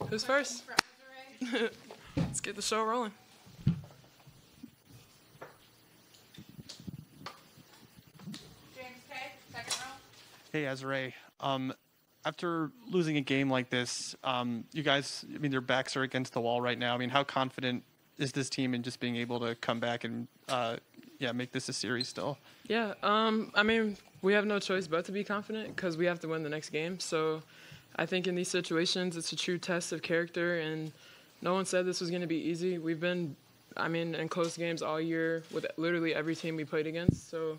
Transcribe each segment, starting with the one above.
Who's first? Let's get the show rolling. James K, second row. Hey, Azrae. After losing a game like this, you guys, I mean, their backs are against the wall right now. I mean, how confident is this team in just being able to come back and, make this a series still? Yeah, I mean, we have no choice but to be confident because we have to win the next game. So I think in these situations, it's a true test of character, and no one said this was going to be easy. We've been, in close games all year with literally every team we played against. So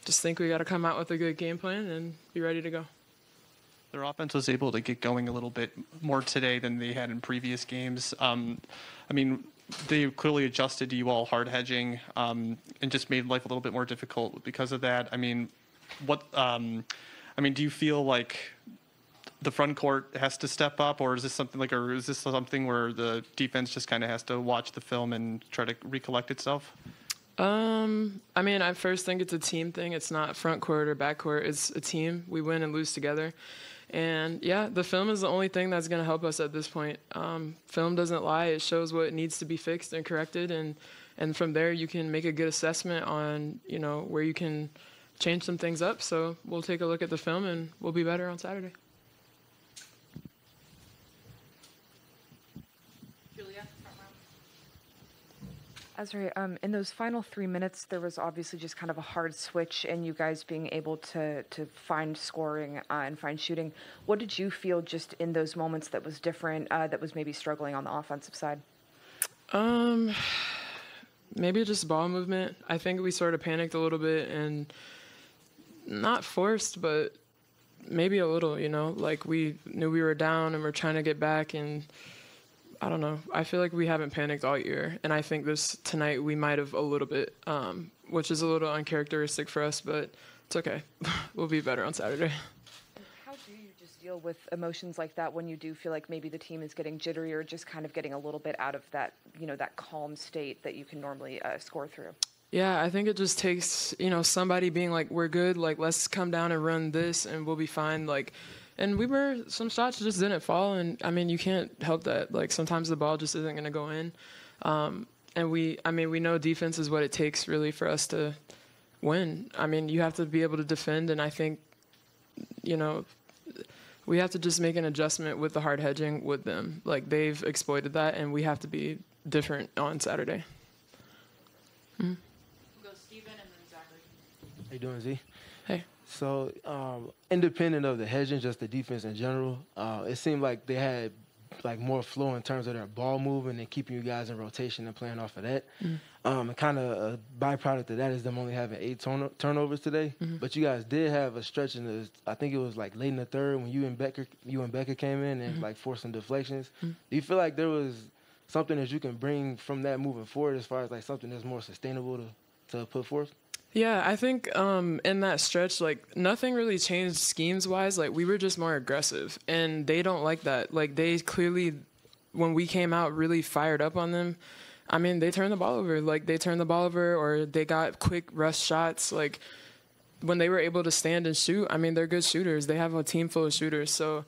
just think we got to come out with a good game plan and be ready to go. Their offense was able to get going a little bit more today than they had in previous games. They clearly adjusted to you all hard hedging and just made life a little bit more difficult because of that. Do you feel like the front court has to step up, or is this something where the defense just kind of has to watch the film and try to recollect itself? I first think it's a team thing. It's not front court or back court. It's a team. We win and lose together. And, yeah, the film is the only thing that's going to help us at this point. Film doesn't lie. It shows what needs to be fixed and corrected. And from there, you can make a good assessment on, where you can change some things up. So we'll take a look at the film, and we'll be better on Saturday. Azrae, in those final 3 minutes, there was obviously just kind of a hard switch in you guys being able to find scoring and find shooting. What did you feel just in those moments that was different, that was maybe struggling on the offensive side? Maybe just ball movement. I think we sort of panicked a little bit and not forced, but maybe a little, like we knew we were down and we're trying to get back, and I don't know. I feel like we haven't panicked all year, and I think tonight we might have a little bit, which is a little uncharacteristic for us, but it's okay. We'll be better on Saturday. And how do you just deal with emotions like that when you do feel like maybe the team is getting jittery or just kind of getting a little bit out of that, that calm state that you can normally score through? Yeah, I think it just takes, somebody being like, we're good, like, let's come down and run this, and we'll be fine, like. And some shots just didn't fall, and, you can't help that. Like, sometimes the ball just isn't going to go in. And we know defense is what it takes, really, for us to win. You have to be able to defend, and I think, we have to just make an adjustment with the hard hedging with them. Like, they've exploited that, and we have to be different on Saturday. We'll go Steven and then Zachary. How you doing, Z? Hey. So, independent of the hedging, just the defense in general, it seemed like they had more flow in terms of their ball moving and keeping you guys in rotation and playing off of that. And kind of a byproduct of that is them only having 8 turnovers today. But you guys did have a stretch I think it was late in the third when you and Becca came in and forced some deflections. Do you feel like there was something that you can bring from that moving forward as far as something that's more sustainable to put forth? Yeah, I think in that stretch, nothing really changed schemes-wise. We were just more aggressive, and they don't like that. They clearly, when we came out, really fired up on them. They turned the ball over. They turned the ball over, or they got quick rush shots. When they were able to stand and shoot, they're good shooters. They have a team full of shooters. So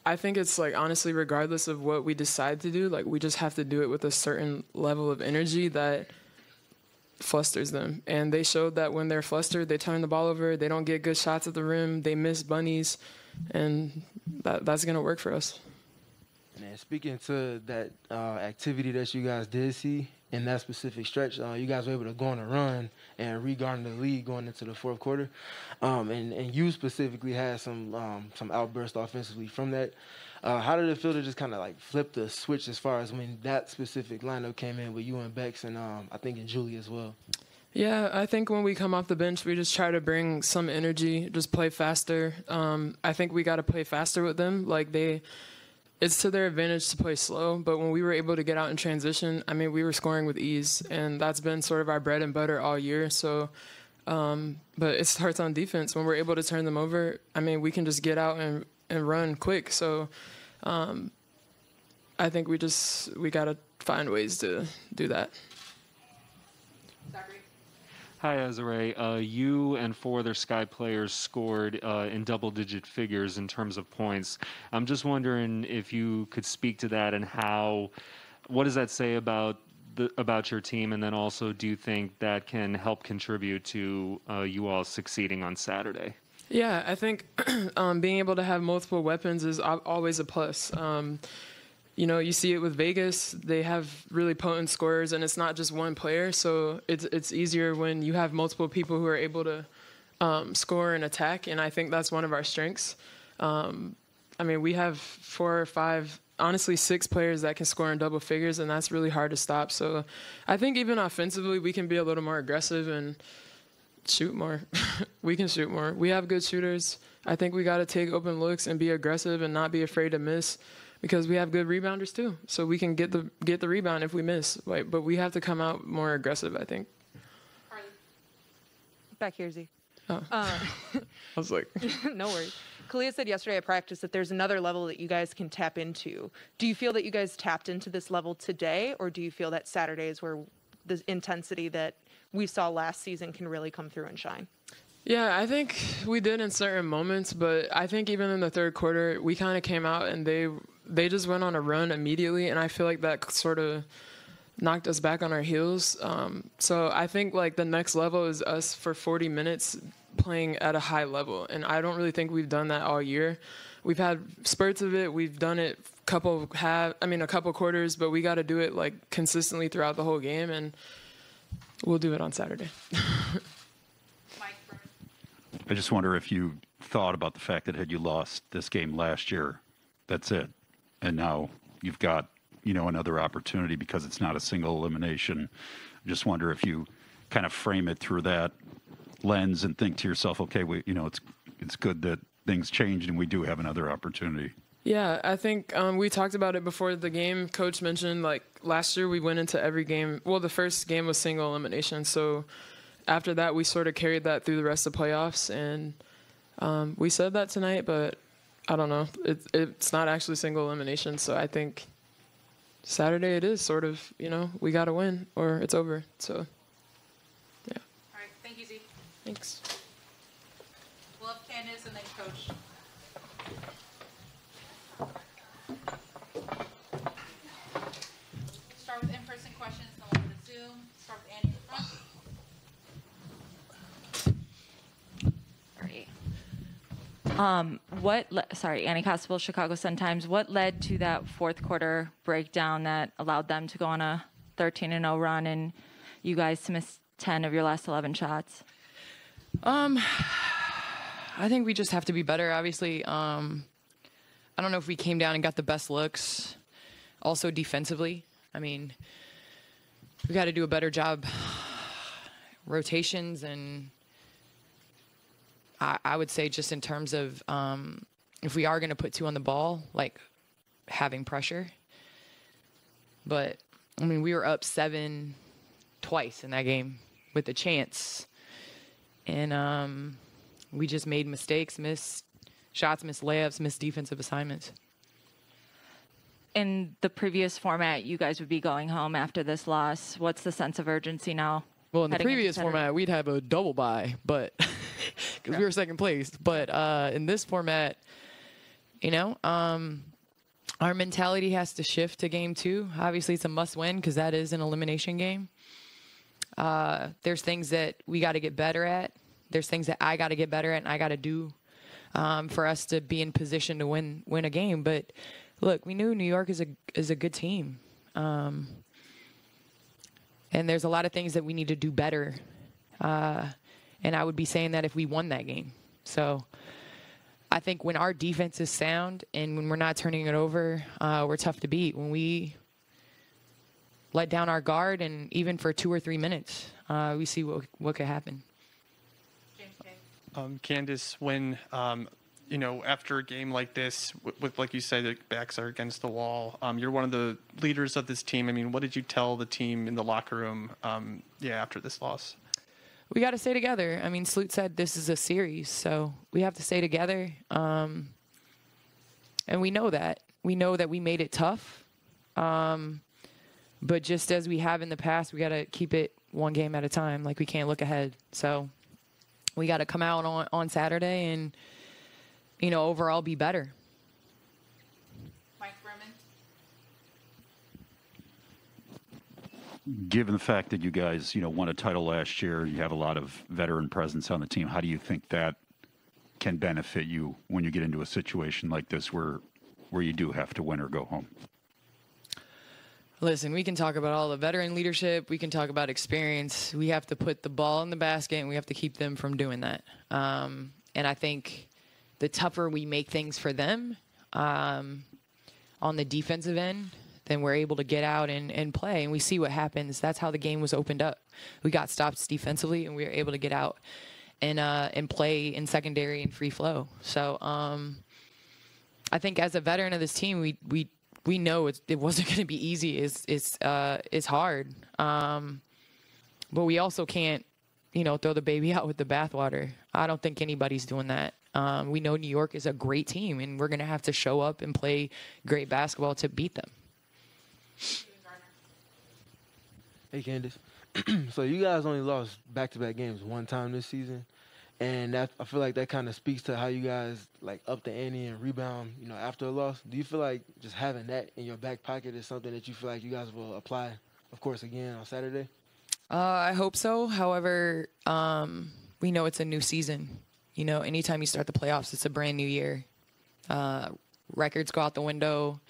I think it's, honestly, regardless of what we decide to do, we just have to do it with a certain level of energy that flusters them. And they showed that when they're flustered, they turn the ball over, they don't get good shots at the rim, they miss bunnies, and that's going to work for us. And speaking to that activity that you guys did see in that specific stretch, you guys were able to go on a run and regarding the lead going into the fourth quarter. And you specifically had some outbursts offensively from that. How did it feel to just kind of flip the switch as far as when that specific lineup came in with you and Bex and I think and Julie as well? Yeah, I think when we come off the bench, we just try to bring some energy, just play faster. I think we got to play faster with them. It's to their advantage to play slow, but when we were able to get out in transition, we were scoring with ease, and that's been sort of our bread and butter all year. So, but it starts on defense. When we're able to turn them over, we can just get out and run quick. So I think we got to find ways to do that. Zachary. Hi, Azare. You and 4 other Sky players scored in double-digit figures in terms of points. I'm just wondering if you could speak to that and what does that say about your team, and then also do you think that can help contribute to you all succeeding on Saturday? Yeah, I think being able to have multiple weapons is always a plus. You know, you see it with Vegas. They have really potent scorers, and it's not just one player. So it's easier when you have multiple people who are able to score and attack, and I think that's one of our strengths. I mean, we have 4 or 5, honestly 6 players that can score in double figures, and that's really hard to stop. So I think even offensively, we can be a little more aggressive and shoot more. We can shoot more. We have good shooters. I think we got to take open looks and be aggressive and not be afraid to miss, because we have good rebounders too. So we can get the rebound if we miss. But we have to come out more aggressive, I think. Carly. Back here, Z. Oh. I was like, no worries. Kalia said yesterday at practice that there's another level that you guys can tap into. Do you feel that you guys tapped into this level today, or do you feel that Saturday is where the intensity that we saw last season can really come through and shine? yeah, I think we did in certain moments, but I think even in the third quarter, we kind of came out and they just went on a run immediately, and I feel like that sort of knocked us back on our heels. So I think like the next level is us for 40 minutes playing at a high level, and I don't really think we've done that all year. We've had spurts of it. We've done it a couple quarters, but we got to do it like consistently throughout the whole game, and we'll do it on Saturday. I just wonder if you thought about the fact that had you lost this game last year, that's it. And now you've got, another opportunity because it's not a single elimination. I just wonder if you kind of frame it through that lens and think to yourself, okay, it's good that things changed and we do have another opportunity. Yeah, I think we talked about it before the game. Coach mentioned, like, last year we went into every game. Well, the first game was single elimination. So after that, we sort of carried that through the rest of the playoffs. And we said that tonight, but I don't know. It's not actually single elimination. So I think Saturday it is sort of, we got to win or it's over. So, yeah. All right. Thank you, Z. Thanks. We'll have Candace and then Coach. Start with in-person questions, then we'll go to Zoom. Start with Annie in the front. Annie Costable, Chicago Sun-Times. What led to that fourth quarter breakdown that allowed them to go on a 13-0 run and you guys to miss 10 of your last 11 shots? I think we just have to be better, obviously. I don't know if we came down and got the best looks. Also defensively, I mean, we got to do a better job rotations, and I would say just in terms of if we are going to put 2 on the ball, like having pressure. But, I mean, we were up 7 twice in that game with a chance. And we just made mistakes, missed shots, missed layups, missed defensive assignments. In the previous format, you guys would be going home after this loss. What's the sense of urgency now? Well, in the previous format, we'd have a double bye, but because we were second place. But in this format, our mentality has to shift to game 2. Obviously, it's a must-win because that is an elimination game. There's things that we got to get better at. There's things that I got to get better at and I got to do for us to be in position to win a game. But look, we knew New York is a good team. And there's a lot of things that we need to do better. And I would be saying that if we won that game. So I think when our defense is sound and when we're not turning it over, we're tough to beat. When we let down our guard, and even for 2 or 3 minutes, we see what could happen. Candace, when after a game like this, with like you said, the backs are against the wall, you're one of the leaders of this team. I mean, what did you tell the team in the locker room after this loss? We got to stay together. I mean, Sloot said this is a series, so we have to stay together. And we know that. We know that we made it tough. But just as we have in the past, we got to keep it one game at a time. Like, we can't look ahead. So we got to come out on Saturday and, you know, overall be better. Mike Berman. Given the fact that you guys, won a title last year, you have a lot of veteran presence on the team. How do you think that can benefit you when you get into a situation like this where you do have to win or go home? Listen, we can talk about all the veteran leadership. We can talk about experience. We have to put the ball in the basket, and we have to keep them from doing that. And I think the tougher we make things for them on the defensive end, then we're able to get out and play. And we see what happens. That's how the game was opened up. We got stops defensively, and we were able to get out and play in secondary and free flow. So I think as a veteran of this team, we know it wasn't going to be easy. It's hard. But we also can't, throw the baby out with the bathwater. I don't think anybody's doing that. We know New York is a great team, and we're going to have to show up and play great basketball to beat them. Hey, Candace. So you guys only lost back-to-back games one time this season. And I feel like that kind of speaks to how you guys up the ante and rebound, after a loss. Do you feel like just having that in your back pocket is something that you feel like you guys will apply, of course, again on Saturday? I hope so. However, we know it's a new season. Anytime you start the playoffs, it's a brand new year. Records go out the window.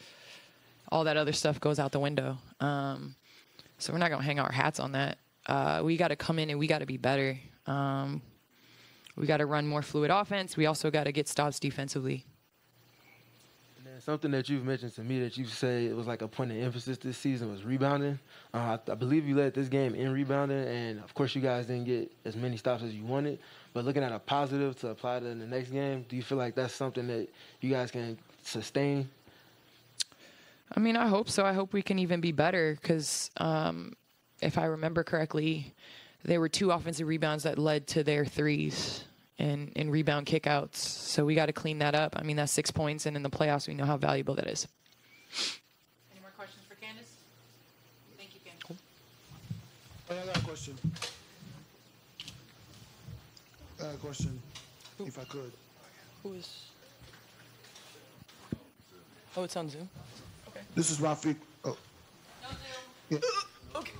All that other stuff goes out the window. So we're not going to hang our hats on that. We got to come in and we got to be better. We got to run more fluid offense. We also got to get stops defensively. And then something that you've mentioned to me that you say it was like a point of emphasis this season was rebounding. I believe you led this game in rebounding, and of course you guys didn't get as many stops as you wanted. But looking at a positive to apply to the next game, do you feel like that's something that you guys can sustain? I mean, I hope so. I hope we can even be better because if I remember correctly, there were 2 offensive rebounds that led to their threes and rebound kickouts. So we got to clean that up. I mean, that's 6 points, and in the playoffs, we know how valuable that is. Any more questions for Candace? Thank you, Candace. Cool. I got a question. If I could. Who is? Oh, it's on Zoom? Okay. This is Rafiq. Oh. No Zoom. Yeah. Okay.